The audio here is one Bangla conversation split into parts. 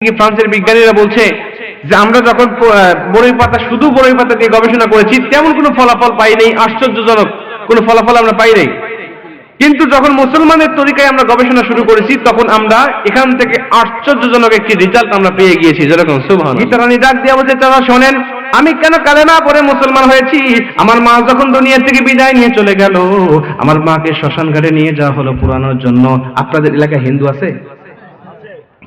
ফ্রান্সের বিজ্ঞানীরা বলছে যে আমরা যখন বড়ই পাতা শুধু বড়ই পাতা দিয়ে গবেষণা করেছি তেমন কোনো ফলাফল পাই নাই, আশ্চর্যজনক কোনো ফলাফল আমরা পাই নাই। কিন্তু যখন মুসলমানের তরিকায় আমরা গবেষণা শুরু করেছি তখন আমরা এখান থেকে আশ্চর্যজনক একটি রেজাল্ট আমরা পেয়ে গিয়েছি। যেরকম সুবহানাল্লাহ। গীতারানী ডাক দিয়ে বলছে, তারা শোনেন, আমি কেন কালেমা পড়ে মুসলমান হয়েছি? আমার মা যখন দুনিয়া থেকে বিদায় নিয়ে চলে গেল, আমার মাকে শ্মশান ঘাটে নিয়ে যাওয়া হলো পুরানোর জন্য। আপনাদের এলাকায় হিন্দু আছে?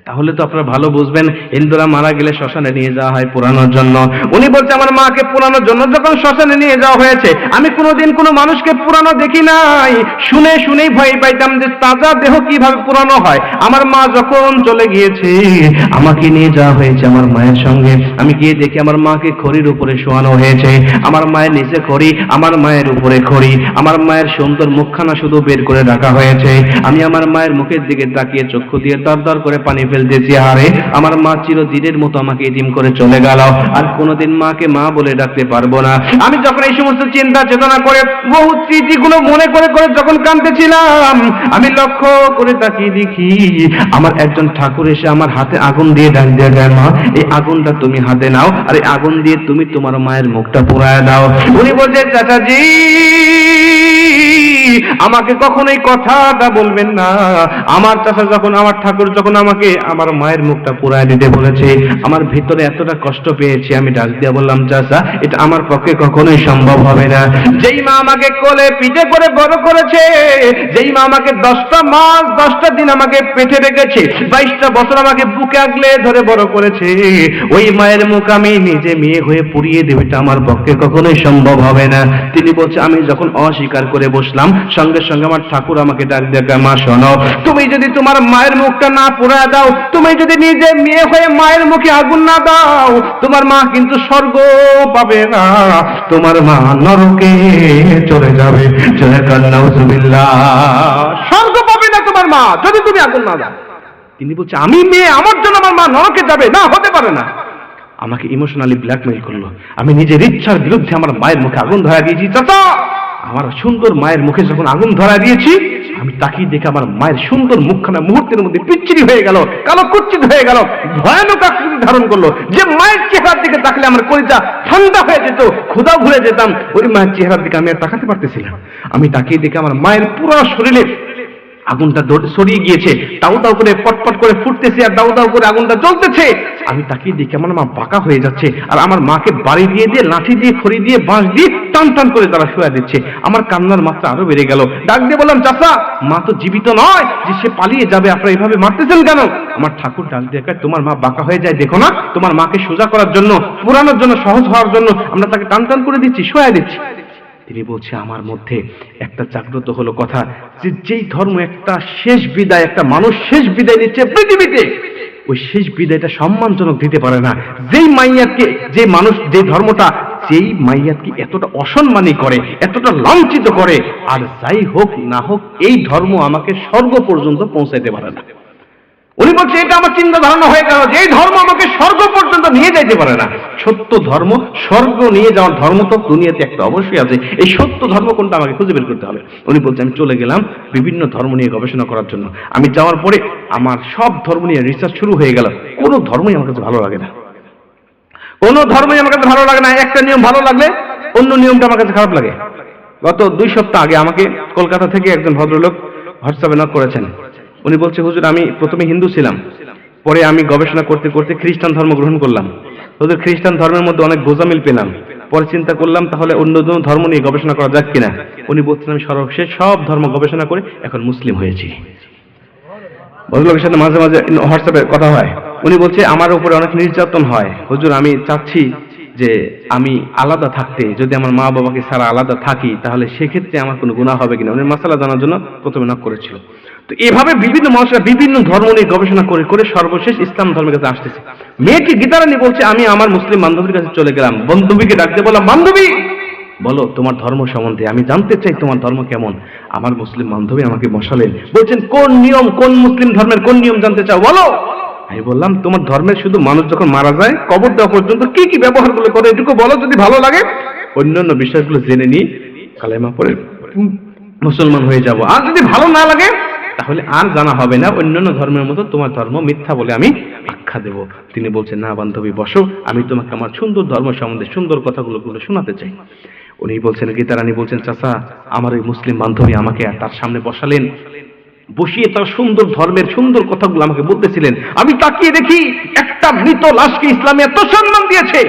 তাহলে তো আপনারা ভালো বুঝবেন, হিন্দুরা মারা গেলে শ্মশানে নিয়ে যাওয়া হয় পোড়ানোর জন্য। উনি বলছে আমার মাকে পোড়ানোর জন্য যখন শ্মশানে নিয়ে যাওয়া হয়েছে, আমি কোনোদিন কোনো মানুষকে পোড়ানো দেখি নাই। শুনে শুনেই ভয় পাইতাম যে তাজা দেহ কিভাবে পোড়ানো হয়। আমার মা যখন চলে গিয়েছে, আমাকে নিয়ে যাওয়া হয়েছে আমার মায়ের সঙ্গে। আমি গিয়ে দেখি আমার মাকে খড়ির উপরে শোয়ানো হয়েছে। আমার মায়ের নিচে খড়ি, আমার মায়ের উপরে খড়ি। আমার মায়ের সুন্দর মুখখানা শুধু বের করে রাখা হয়েছে। আমি আমার মায়ের মুখের দিকে তাকিয়ে চক্ষু দিয়ে দর দর করে পানি ফেলতেছি। আরে আমার মা চিরদিনের মতো আমাকে এতিম করে চলে গেল, আর কোনোদিন মাকে মা বলে ডাকতে পারবো না। আমি যখন এই সমস্ত চিন্তা চেতনা করে বহু স্মৃতিগুলো মনে করে করে যখন কাঁদতেছিলাম, আমি লক্ষ্য করে তাকিয়ে দেখি আমার একজন ঠাকুর এসে আমার হাতে আগুন দিয়ে ডাক দিয়ে দেয়, মা এই আগুনটা তুমি হাতে নাও, আর এই আগুন দিয়ে তুমি তোমার মায়ের মুখটা পোড়ায় দাও। উনি বলছে, চাচাজি আমাকে কখনোই কথাটা বলবেন না। আমার চাচা যখন, আমার ঠাকুর যখন আমাকে আমার মায়ের মুখটা পুরায় দিতে বলেছে, আমার ভিতরে এতটা কষ্ট পেয়েছি, আমি ডাক দিয়ে বললাম, চাচা এটা আমার পক্ষে কখনোই সম্ভব হবে না। যেই মা আমাকে কোলে পিঠে করে বড় করেছে, যেই মা আমাকে 10টা মাস 10টা দিন আমাকে পেটে রেখেছে, 22টা বছর আমাকে বুকে আগলে ধরে বড় করেছে, ওই মায়ের মুখ আমি নিজে মেয়ে হয়ে পুড়িয়ে দেব, এটা আমার পক্ষে কখনোই সম্ভব হবে না। তিনি বলছে, আমি যখন অস্বীকার করে বসলাম, সঙ্গে সঙ্গে আমার ঠাকুর আমাকে ডাক দিয়ে, মা শোনো, তুমি যদি তোমার মায়ের মুখটা না পোড়ায় দাও, তুমি যদি নিজে মেয়ে হয়ে মায়ের মুখে আগুন না দাও, তোমার মা কিন্তু স্বর্গ পাবে না, তোমার মা নরকে চলে যাবে। নাউযুবিল্লাহ, স্বর্গ পাবে না তোমার মা যদি তুমি আগুন না দাও। তিনি বলছে, আমি মেয়ে, আমার জন্য আমার মা নরকে যাবে? না, হতে পারে না। আমাকে ইমোশনালি ব্ল্যাকমেইল করলো। আমি নিজের ইচ্ছার বিরুদ্ধে আমার মায়ের মুখে আগুন ধরা দিয়েছি। চাচা, আমার সুন্দর মায়ের মুখে যখন আগুন ধরা দিয়েছি, আমি তাকিয়ে দেখে আমার মায়ের সুন্দর মুখখানা মুহূর্তের মধ্যে পিচ্ছিরি হয়ে গেল, কালো কুচ্ছিত হয়ে গেল, ভয়ানক আকৃতি ধারণ করলো। যে মায়ের চেহারার দিকে তাকলে আমার কলিজা ঠান্ডা হয়ে যেত, ক্ষুধা ভুলে যেতাম, ওই মায়ের চেহারার দিকে আমি আর তাকাতে পারতেছিলাম। আমি তাকিয়ে দেখে আমার মায়ের পুরো শরীরে আগুনটা সরিয়ে গিয়েছে, দাউ দাউ করে পটপট করে ফুটতেছে, আর দাউ দাউ করে আগুনটা জ্বলতেছে। আমি তাকিয়ে দেখি আমার মা বাঁকা হয়ে যাচ্ছে, আর আমার মাকে বাড়ি দিয়ে দিয়ে, লাঠি দিয়ে, খড়ি দিয়ে, বাঁশ দিয়ে টান টান করে তারা শুয়ে দিচ্ছে। আমার কান্নার মাত্রা আরো বেড়ে গেল। ডাক দিয়ে বললাম, চাচা, মা তো জীবিত নয় যে সে পালিয়ে যাবে, আপনারা এইভাবে মারতেছেন কেন? আমার ঠাকুর ডাক দিয়ে, তোমার মা বাঁকা হয়ে যায়, দেখো না, তোমার মাকে সোজা করার জন্য, পুরানোর জন্য, সহজ হওয়ার জন্য আমরা তাকে টান টান করে দিচ্ছি, শুয়ে দিচ্ছি। তিনি বলছে, আমার মধ্যে একটা জাগ্রত হলো কথা, যে যেই ধর্ম একটা শেষ বিদায়, একটা মানুষ শেষ বিদায় নিচ্ছে পৃথিবীতে, ওই শেষ বিদায়টা সম্মানজনক দিতে পারে না। যেই মাইয়াতকে, যে মানুষ, যে ধর্মটা যেই মাইয়াতকে এতটা অসম্মানী করে, এতটা লাঞ্ছিত করে, আর যাই হোক না হোক, এই ধর্ম আমাকে স্বর্গ পর্যন্ত পৌঁছাইতে পারে না। উনি বলছে, এটা আমার চিন্তা ধারণা হয়ে গেল যে এই ধর্ম আমাকে স্বর্গ পর্যন্ত নিয়ে যাইতে পারে না। সত্য ধর্ম, স্বর্গ নিয়ে যাওয়ার ধর্ম তো দুনিয়াতে একটা অবশ্যই আছে। এই সত্য ধর্ম কোনটা আমাকে খুঁজে বের করতে হবে। উনি বলছে, আমি চলে গেলাম বিভিন্ন ধর্ম নিয়ে গবেষণা করার জন্য। আমি যাওয়ার পরে আমার সব ধর্ম নিয়ে রিসার্চ শুরু হয়ে গেল। কোনো ধর্মই আমার কাছে ভালো লাগে না, কোনো ধর্মই আমার কাছে ভালো লাগে না। একটা নিয়ম ভালো লাগলে অন্য নিয়মটা আমার কাছে খারাপ লাগে। গত 2 সপ্তাহ আগে আমাকে কলকাতা থেকে একজন ভদ্রলোক হোয়াটসঅ্যাপে নক করেছেন। উনি বলছে, হুজুর, আমি প্রথমে হিন্দু ছিলাম, পরে আমি গবেষণা করতে করতে খ্রিস্টান ধর্ম গ্রহণ করলাম। হুজুর, খ্রিস্টান ধর্মের মধ্যে অনেক গোজামিল পেলাম, পরে চিন্তা করলাম তাহলে অন্য ধর্ম নিয়ে গবেষণা করা যাক কিনা। উনি বলছেন, আমি সর্বশেষ সব ধর্ম গবেষণা করে এখন মুসলিম হয়েছি। ভদ্রলোকের সাথে মাঝে মাঝে হোয়াটসঅ্যাপে কথা হয়। উনি বলছে, আমার উপরে অনেক নির্যাতন হয়, হুজুর আমি চাচ্ছি যে আমি আলাদা থাকতে, যদি আমার মা বাবাকে ছাড়া আলাদা থাকি তাহলে সেক্ষেত্রে আমার কোনো গুনাহ হবে কিনা। উনি মাসালা জানার জন্য প্রথমে নক করেছিল। তো এভাবে বিভিন্ন মানুষরা বিভিন্ন ধর্ম নিয়ে গবেষণা করে করে সর্বশেষ ইসলাম ধর্মের কাছে আসতেছে। মেয়েটি গীতারানী বলছে, আমি আমার মুসলিম বান্ধবীর কাছে চলে গেলাম, বান্ধবীকে ডাকতে বললাম, বান্ধবী বলো তোমার ধর্ম সম্বন্ধে, আমি জানতে চাই তোমার ধর্ম কেমন। আমার মুসলিম বান্ধবী আমাকে বসালেন, বলছেন, কোন নিয়ম, কোন মুসলিম ধর্মের কোন নিয়ম জানতে চাও বলো। আমি বললাম, তোমার ধর্মের শুধু মানুষ যখন মারা যায় কবর দেওয়া পর্যন্ত কি কি ব্যবহারগুলো করে এটুকু বলো, যদি ভালো লাগে অন্যান্য বিষয়গুলো জেনে নিই, কালেমা পড়ে মুসলমান হয়ে যাব। আর যদি ভালো না লাগে তাহলে আর জানা হবে না, অন্যান্য ধর্মের মতো তোমার ধর্ম মিথ্যা বলে আমি আখ্যা শিক্ষা দেব। তিনি বলছেন, না বান্ধবী বসো, আমি তোমাকে আমার সুন্দর ধর্ম সম্বন্ধে সুন্দর কথাগুলো শোনাতে চাই। উনি বলছেন, গীতা রানী বলছেন, চাচা আমার ওই মুসলিম বান্ধবী আমাকে তার সামনে বসালেন, বসিয়ে তার সুন্দর ধর্মের সুন্দর কথাগুলো আমাকে বলতেছিলেন। আমি তাকিয়ে দেখি একটা মৃত লাশকে ইসলামে এত সম্মান দিয়েছে।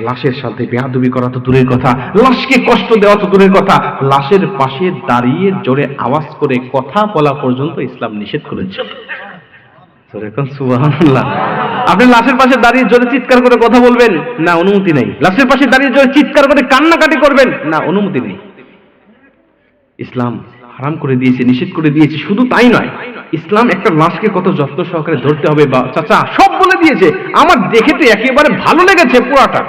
লাশের সাথে বেয়াদবি করা তো দূরের কথা, লাশকে কষ্ট দেওয়া তো দূরের কথা, লাশের পাশে দাঁড়িয়ে জোরে আওয়াজ করে কথা বলা পর্যন্ত ইসলাম নিষেধ করেছে। সুবহানাল্লাহ। আপনি লাশের পাশে দাঁড়িয়ে জোরে চিৎকার করে কথা বলবেন, না অনুমতি নেই। লাশের পাশে দাঁড়িয়ে জোরে চিৎকার করে কান্নাকাটি করবেন, না অনুমতি নেই। ইসলাম হারাম করে দিয়েছে, নিষেধ করে দিয়েছে। শুধু তাই নয়, ইসলাম একটা লাশকে কত যত্ন সহকারে ধরতে হবে বা চাচা সব বলে দিয়েছে। আমার দেখে তো একেবারে ভালো লেগেছে পুরাটা।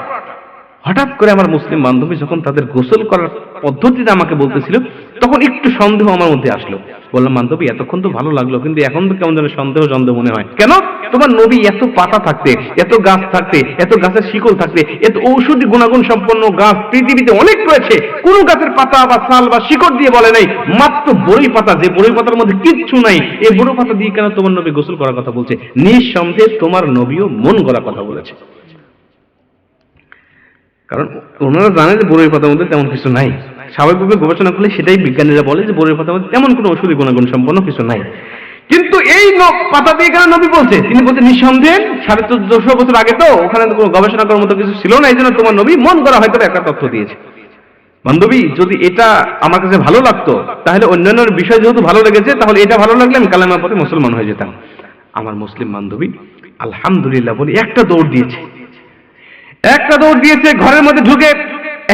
হঠাৎ করে আমার মুসলিম বান্ধবী যখন তাদের গোসল করার পদ্ধতিটা আমাকে বলতেছিল, তখন একটু সন্দেহ আমার মধ্যে আসলো। বললাম, বান্ধবী এতক্ষণ তো ভালো লাগলো, কিন্তু এখন তো কেমন যেন সন্দেহ সন্দেহ মনে হয়। কেন? তোমার নবী এত পাতা থাকতে, এত গাছ থাকতে, এত গাছের শিকল থাকতে, এত ঔষধি গুণাগুণ সম্পন্ন গাছ পৃথিবীতে অনেক রয়েছে, কোন গাছের পাতা বা ছাল বা শিকড় দিয়ে বলে নাই, মাত্র বড়ই পাতা, যে বড়ই পাতার মধ্যে কিচ্ছু নাই, এই বড় পাতা দিয়ে কেন তোমার নবী গোসল করার কথা বলছে? নিঃসন্দেহে তোমার নবীও মন গড়া কথা বলেছে। কারণ ওনারা জানে যে বড়ই পাতার মধ্যে তেমন কিছু নাই। স্বাভাবিকভাবে গবেষণা করলে সেটাই বিজ্ঞানীরা বলে যে বড়ই পাতার মধ্যে তেমন কোনো ঔষধি গুণাগুণ সম্পন্ন কিছু নাই। কিন্তু এই পাতা দিয়ে কেন নবী বলছে? তিনি বলছেন, নিঃসন্দেহে 1450 বছর আগে তো ওখানে কোনো গবেষণা করার মতো কিছু ছিল না, এই জন্য তোমার নবী মন করা হয়তো একটা তথ্য দিয়েছে। বান্ধবী যদি এটা আমার কাছে ভালো লাগতো, তাহলে অন্যান্য বিষয় যেহেতু ভালো লেগেছে, তাহলে এটা ভালো লাগলে আমি কালেমা পড়ে মুসলমান হয়ে যেতাম। আমার মুসলিম বান্ধবী আলহামদুলিল্লাহ বলে একটা দৌড় দিয়েছে, ঘরের মধ্যে ঢুকে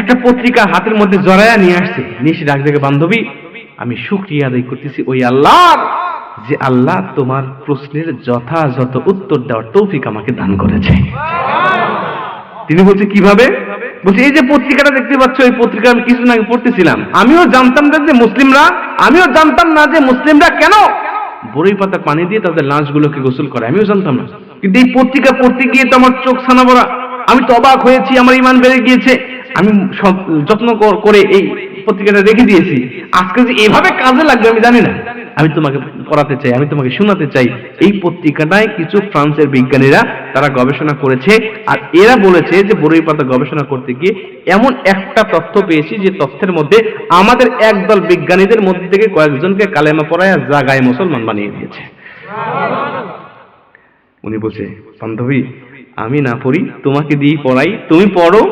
একটা পত্রিকা হাতের মধ্যে জড়ায়া নিয়ে আসছে। নিশি ডাক দেখে, বান্ধবী আমি শুকরিয়া আদায় করতেছি ওই আল্লাহর, যে আল্লাহ তোমার প্রশ্নের যথাযথ উত্তর দেওয়ার তৌফিক আমাকে দান করেছে। তিনি বলছে, কিভাবে? বলছে, এই যে পত্রিকাটা দেখতে পাচ্ছ, এই পত্রিকা আমি কিছুদিন আগে পড়তেছিলাম। আমিও জানতাম না যে মুসলিমরা কেন বড়ই পাতা পানি দিয়ে তাদের লাশগুলোকে গোসল করে, আমিও জানতাম না। কিন্তু এই পত্রিকা পড়তে গিয়ে তো আমার চোখ ছানা ভরা, আমি তো অবাক হয়েছি, আমার ঈমান বেড়ে গিয়েছে। আমি সব যত্ন করে এই পত্রিকাটা রেখে দিয়েছি। আজকে যে এভাবে কাজে লাগবে আমি জানি না। আমি তোমাকে পড়াতে চাই, আমি তোমাকে শোনাতে চাই। এই পত্রিকাটায় কিছু ফ্রান্সের বিজ্ঞানীরা তারা গবেষণা করেছে, আর এরা বলেছে যে বড়ই পাতা গবেষণা করতে গিয়ে এমন একটা তথ্য পেয়েছি, যে তথ্যের মধ্যে আমাদের একদল বিজ্ঞানীদের মধ্যে থেকে কয়েকজনকে কালেমা পড়ায় জাগায় মুসলমান বানিয়ে দিয়েছে। উনি বলছে, বান্ধবী আমি না পড়ি, তোমাকে দিয়ে পড়াই, তুমি পড়ো,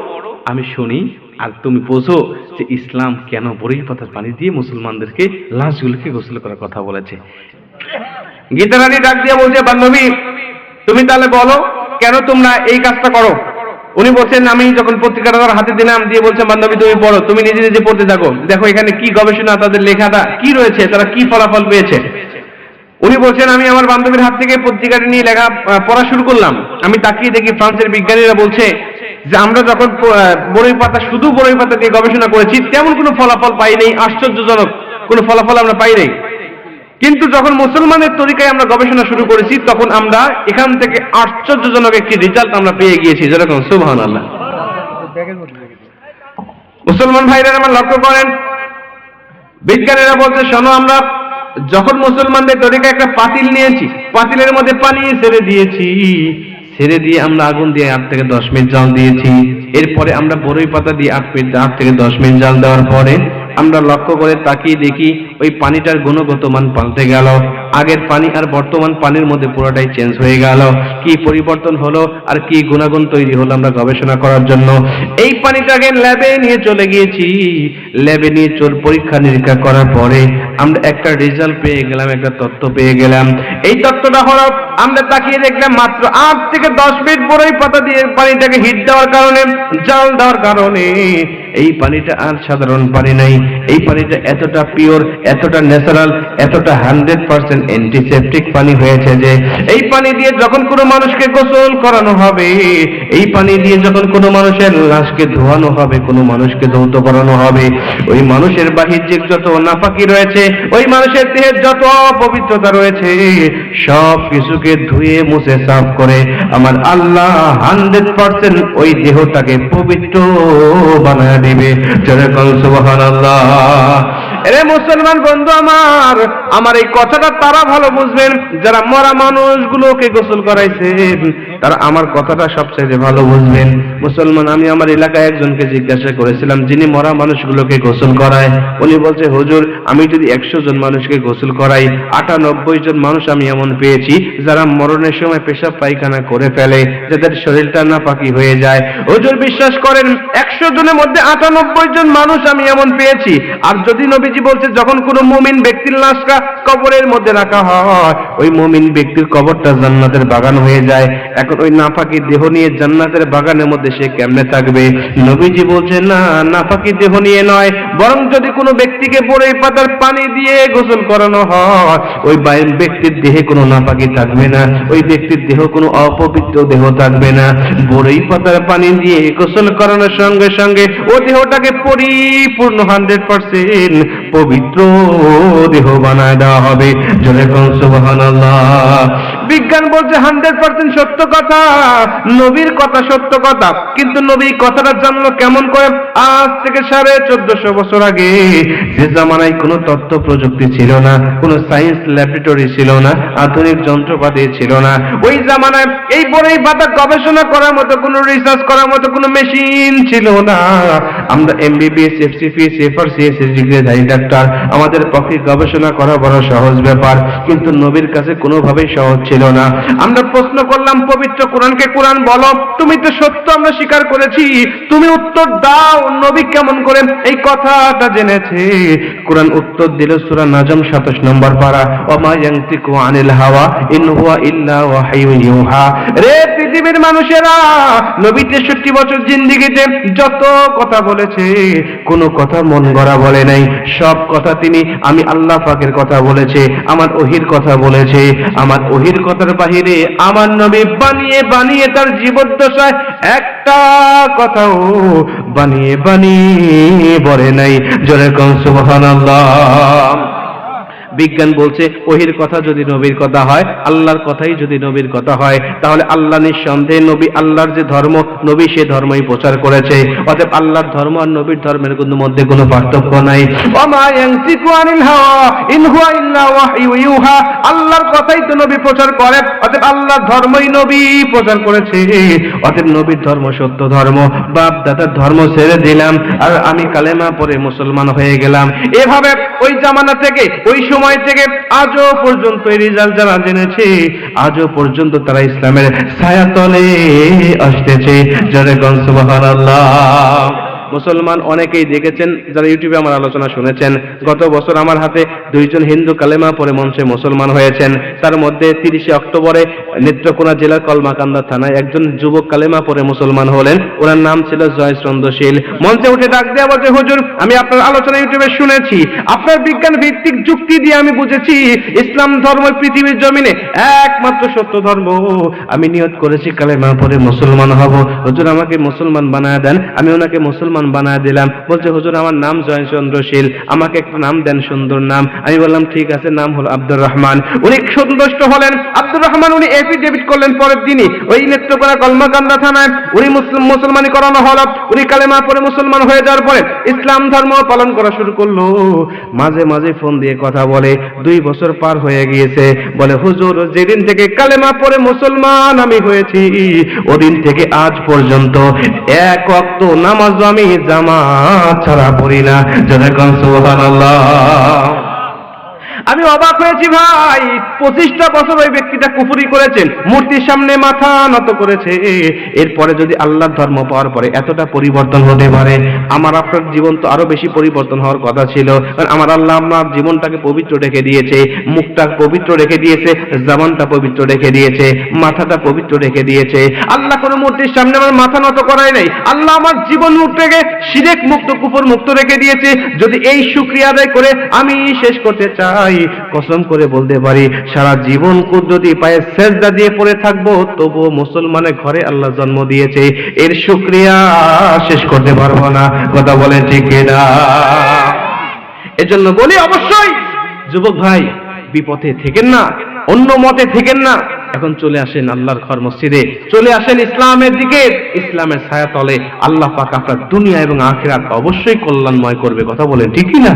আমি শুনি, আর তুমি বোঝো যে ইসলাম কেন বড়ই পাতার পানি দিয়ে মুসলমানদেরকে লাশগুলোকে গোসল করার কথা বলেছে। গীতা রানী ডাক দিয়ে বলছে, বান্ধবী তুমি তাহলে বলো কেন তোমরা এই কাজটা করো। উনি বলছেন, আমি যখন পত্রিকাটা তার হাতে দিলাম, দিয়ে বলছেন, বান্ধবী তুমি পড়ো, তুমি নিজে নিজে পড়তে থাকো, দেখো এখানে কি গবেষণা, তাদের লেখাটা কি রয়েছে, তারা কি ফলাফল পেয়েছে। উনি বলছেন, আমি আমার বান্ধবীর হাত থেকে পত্রিকাটি নিয়ে লেখা পড়া শুরু করলাম। আমি তাকিয়ে দেখি ফ্রান্সের বিজ্ঞানীরা বলছে যে আমরা যখন বড়ই পাতা, শুধু বড়ই পাতা দিয়ে গবেষণা করেছি, তেমন কোনো ফলাফল পাই নাই, আশ্চর্যজনক কোনো ফলাফল আমরা পাই নাই। কিন্তু যখন মুসলমানের তরিকায় আমরা গবেষণা শুরু করেছি, তখন আমরা এখান থেকে আশ্চর্যজনক একটি রেজাল্ট আমরা পেয়ে গিয়েছি। যেরকম সুবহানাল্লাহ। মুসলমান ভাইরা আমার লক্ষ্য করেন, বিজ্ঞানীরা বলছে, শোনো, আমরা যখন মুসলমানদের তরিকায় একটা পাতিল নিয়েছি, পাতিলের মধ্যে পানি ছেড়ে দিয়েছি, ছেড়ে দিয়ে আমরা আগুন দিয়ে 8 থেকে 10 মিনিট জাল দিয়েছি। এরপরে আমরা বড়ই পাতা দিয়ে 8 থেকে 10 মিনিট জাল দেওয়ার পরে আমরা লক্ষ্য করে তাকিয়ে দেখি ওই পানিটার গুণগত মান পাল্টে গেল। আগের পানি আর বর্তমান পানির মধ্যে পুরোটাই চেঞ্জ হয়ে গেল। কি পরিবর্তন হলো আর কি গুণাগুণ তৈরি হলো আমরা গবেষণা করার জন্য এই পানিটাকে ল্যাবে নিয়ে চলে গিয়েছি। ল্যাবে নিয়ে পরীক্ষা নিরীক্ষা করার পরে আমরা একটা রেজাল্ট পেয়ে গেলাম, একটা তথ্য পেয়ে গেলাম। এই তথ্যটা হলো, আমরা তাকিয়ে দেখলাম মাত্র 8 থেকে 10 মিনিট বড়ই পাতা দিয়ে পানিটাকে হিট দেওয়ার কারণে, জাল দেওয়ার কারণে এই পানিটা আর সাধারণ পানি নাই। এই পানিটা এতটা পিওর, এতটা ন্যাচারাল, এতটা 100% অ্যান্টিসেপটিক পানি হয়েছে যে এই পানি দিয়ে যখন কোনো মানুষকে গোসল করানো হবে, এই পানি দিয়ে যখন কোনো মানুষের লাশকে ধোয়ানো হবে, কোনো মানুষকে ধৌত করানো হবে, ওই মানুষের বাহ্যিক যত নাপাকি রয়েছে, ওই মানুষের দেহের যত অপবিত্রতা রয়েছে, সব কিছুকে ধুয়ে মুছে সাফ করে আমার আল্লাহ 100% ওই দেহটাকে পবিত্র বানায় দিবে। যেরকম সুবহানাল্লাহ। এরে মুসলমান বন্ধু আমার এই কথাটা তারা ভালো বুঝবেন যারা মরা মানুষগুলোকে গোসল করাইছেন, তারা আমার কথাটা সবচেয়ে ভালো বুঝবেন। মুসলমান, আমি আমার এলাকায় একজনকে জিজ্ঞাসা করেছিলাম যিনি মরা মানুষগুলোকে গোসল করায়। উনি বলছে, হুজুর আমি যদি 100 জন মানুষকে গোসল করাই, 98 জন মানুষ আমি এমন পেয়েছি যারা মরণের সময় পেশাব পায়খানা করে ফেলে, যাদের শরীরটা নাপাকি হয়ে যায়। হুজুর বিশ্বাস করেন 100 জনের মধ্যে 98 জন মানুষ আমি এমন পেয়েছি। আর যদি নবীজি বলছে যখন কোনো মুমিন ব্যক্তির লাশটা কবরের মধ্যে রাখা হয়, ওই মুমিন ব্যক্তির কবরটা জান্নাতের বাগান হয়ে যায়। এখন ওই নাপাকি দেহ নিয়ে জান্নাতের বাগানের মধ্যে সে কেমনে থাকবে? নবীজি বলছে না, নাপাকি দেহ নিয়ে নয়, বরং যদি কোনো ব্যক্তিকে বড়ই পাতার পানি দিয়ে গোসল করানো হয়, ওই ব্যক্তির দেহে কোনো নাপাকি থাকবে না, ওই ব্যক্তির দেহ কোনো অপবিত্র দেহ থাকবে না। বড়ই পাতার পানি দিয়ে গোসল করানোর সঙ্গে সঙ্গে ও দেহটাকে পরিপূর্ণ 100% পবিত্র দেহ বানায় দেওয়া হবে। জোরে কোন সুবহানাল্লাহ। বিজ্ঞান বলছে 100% সত্য কথা, নবীর কথা সত্য কথা। কিন্তু নবী কথাটা জানলো কেমন করে? আজ থেকে 1450 বছর আগে, যে জামানায় কোনো তথ্য প্রযুক্তি ছিল না, কোনো সায়েন্স ল্যাবরেটরি ছিল না, আধুনিক যন্ত্রপাতি ছিল না, ওই জামানায় এই বড়ই পাতা গবেষণা করার মতো, কোনো রিসার্চ করার মতো কোনো মেশিন ছিল না। আমরা এমবিবিএস, এফসিপি, সেফার, সিএসএস ডিগ্রিধারী ডাক্তার, আমাদের পক্ষে গবেষণা করা বড় সহজ ব্যাপার, কিন্তু নবীর কাছে কোনোভাবেই সহজ ছিল না। আমরা প্রশ্ন করলাম পবিত্র কোরআনকে, কোরআন বলো তুমি তো সত্য আমরা স্বীকার করেছি, তুমি উত্তর দাও নবী কেমন করে এই কথাটা জেনেছে। কোরআন উত্তর দিল সূরা নাজম 27 নম্বর পারা, ওমা ইয়ানতিকু আনিল হাওয়া ইন হুয়া ইল্লা ওয়াহয়ুন ইউহা। রে পৃথিবীর মানুষেরা, নবী 63 বছর জিন্দেগিতে যত কথা বলেছে, কোনো কথা মন গড়া বলে নাই। সব কথা তিনি আমি আল্লাহ পাকের কথা বলেছে, আমার ওহির কথা বলেছে। আমার ওহির কথার বাহিরে আমার নবী বানিয়ে বানিয়ে তার জীবদ্দশায় একটা কথাও বানিয়ে বানিয়ে বলে নাই। জোরে কোন সুবহানাল্লাহ। বিজ্ঞান বলছে ওহির কথা যদি নবীর কথা হয়, আল্লাহর কথাই যদি নবীর কথা হয়, তাহলে আল্লাহ নিঃসন্দেহে নবী আল্লাহর যে ধর্ম, নবী সে ধর্মই প্রচার করেছে। অতএব আল্লাহর ধর্ম আর নবীর ধর্মের মধ্যে কোনো পার্থক্য নাই। ওমা ইয়ানতিকু আনিল হাওয়া ইন হুয়া ইল্লা ওয়াহয়ুন ইউহা। আল্লাহর কথাই তো নবী প্রচার করে, অতএব আল্লাহর ধর্মই নবী প্রচার করেছে। অতএব নবীর ধর্ম সত্য ধর্ম, বাপ দাদার ধর্ম ছেড়ে দিলাম আর আমি কালেমা পড়ে মুসলমান হয়ে গেলাম। এভাবে ওই জামানা থেকে, ওই সময় থেকে আজও পর্যন্ত এই রেজাল্ট যারা জেনেছে, আজও পর্যন্ত তারা ইসলামের ছায়াতলে আসতেছে। জোরে কোন সুবহানাল্লাহ। মুসলমান অনেকেই দেখেছেন, যারা ইউটিউবে আমার আলোচনা শুনেছেন, গত বছর আমার হাতে 2 জন হিন্দু কালেমা পড়ে মঞ্চে মুসলমান হয়েছেন। তার মধ্যে 30 অক্টোবরে নেত্রকোনা জেলার কলমাকান্দা থানায় একজন যুবক কালেমা পড়ে মুসলমান হলেন। ওনার নাম ছিল জয়চন্দ্রশীল। মঞ্চে উঠে ডাক দেওয়া বলছে, হুজুর আমি আপনার আলোচনা ইউটিউবে শুনেছি, আপনার বিজ্ঞান ভিত্তিক যুক্তি দিয়ে আমি বুঝেছি ইসলাম ধর্ম পৃথিবীর জমিনে একমাত্র সত্য ধর্ম। আমি নিয়ত করেছি কালেমা পড়ে মুসলমান হব, হুজুর আমাকে মুসলমান বানায় দেন। আমি ওনাকে মুসলমান বানায় দিলাম। বলছে হুজুর আমার নাম জয়চন্দ্রশীল, আমাকে একটা নাম দেন, সুন্দর নাম। আমি বললাম ঠিক আছে, নাম হলো আব্দুর রহমান। উনি সন্তুষ্ট হলেন। আব্দুর রহমান উনি এফিডেভিট করলেন পরের দিনই ওই নেত্রকোনা কলমাকান্দা থানায়। উনি মুসলমানি করানো হলো। উনি কালেমা পড়ে মুসলমান হয়ে যাওয়ার পরে ইসলাম ধর্ম পালন করা শুরু করলো। মাঝে মাঝে ফোন দিয়ে কথা বলে। 2 বছর পার হয়ে গিয়েছে। বলে হুজুর যেদিন থেকে কালেমা পড়ে মুসলমান আমি হয়েছি, ওদিন থেকে আজ পর্যন্ত এক ওয়াক্ত নামাজ আমি জামাত ছাড়া পড়ি না। জোরে কোন সুবহানাল্লাহ। আমি অবাক হয়েছি ভাই, 25টা বছর ওই ব্যক্তিটা কুফরি করেছেন, মূর্তির সামনে মাথা নত করেছে। এরপরে যদি আল্লাহর ধর্ম পাওয়ার পরে এতটা পরিবর্তন হতে পারে, আমার আপনার জীবন তো আরো বেশি পরিবর্তন হওয়ার কথা ছিল। কারণ আমার আল্লাহ আপনার জীবনটাকে পবিত্র রেখে দিয়েছে, মুখটা পবিত্র রেখে দিয়েছে, জবানটা পবিত্র রেখে দিয়েছে, মাথাটা পবিত্র রেখে দিয়েছে। আল্লাহ কোনো মূর্তির সামনে আমার মাথা নত করাই নাই। আল্লাহ আমার জীবন মুখটাকে শিরক মুক্ত, কুফর মুক্ত রেখে দিয়েছে। যদি এই শুকরিয়া আদায় করে আমি শেষ করতে চাই, কসম করে বলতে পারি সারা জীবন কুদরতি পায়ে সেজদা দিয়ে পড়ে থাকবো, তবুও মুসলমানের ঘরে আল্লাহ জন্ম দিয়েছে, এর শুকরিয়া শেষ করতে পারবো না। কথা বলে ঠিক না? এজন্য বলি অবশ্যই যুবক ভাই বিপথে থেকেন না, অন্য মতে থেকেন না। এখন চলে আসেন আল্লাহর ঘর মসজিদে, চলে আসেন ইসলামের দিকে, ইসলামের ছায়াতলে। আল্লাহ পাক আপনার দুনিয়া এবং আখিরাত অবশ্যই কল্যাণময় করবে। কথা বলেন ঠিক কি না?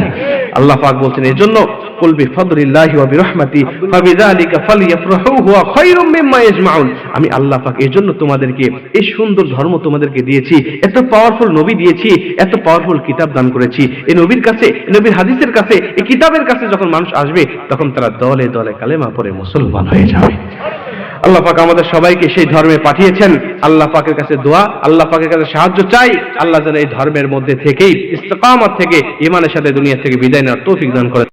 আল্লাহ পাক বলছেন এজন্য কুল বিফাদলিল্লাহি ওয়া বিরহমাতি ফাবিযালিকা ফালইফরাহু হুয়া খায়রুম মিম্মা ইয়াজমাউন। আমি আল্লাহ পাক এজন্য তোমাদেরকে এই সুন্দর ধর্ম তোমাদেরকে দিয়েছি, এত পাওয়ারফুল নবী দিয়েছি, এত পাওয়ারফুল কিতাব দান করেছি। এই নবীর কাছে, নবীর হাদিসের কাছে, এই কিতাবের কাছে যখন মানুষ আসবে তখন তারা দলে দলে কালেমা পড়ে মুসলমান হয়ে যাবে। আল্লাহ পাক আমাদের সবাইকে সেই ধর্মে পাঠিয়েছেন। আল্লাহ পাকের কাছে দোয়া, আল্লাহ পাকের কাছে সাহায্য চাই, আল্লাহ যেন এই ধর্মের মধ্যে থেকেই ইস্তেকামত থেকে ঈমানের সাথে দুনিয়া থেকে বিদায় নেওয়ার তৌফিক দান করেন।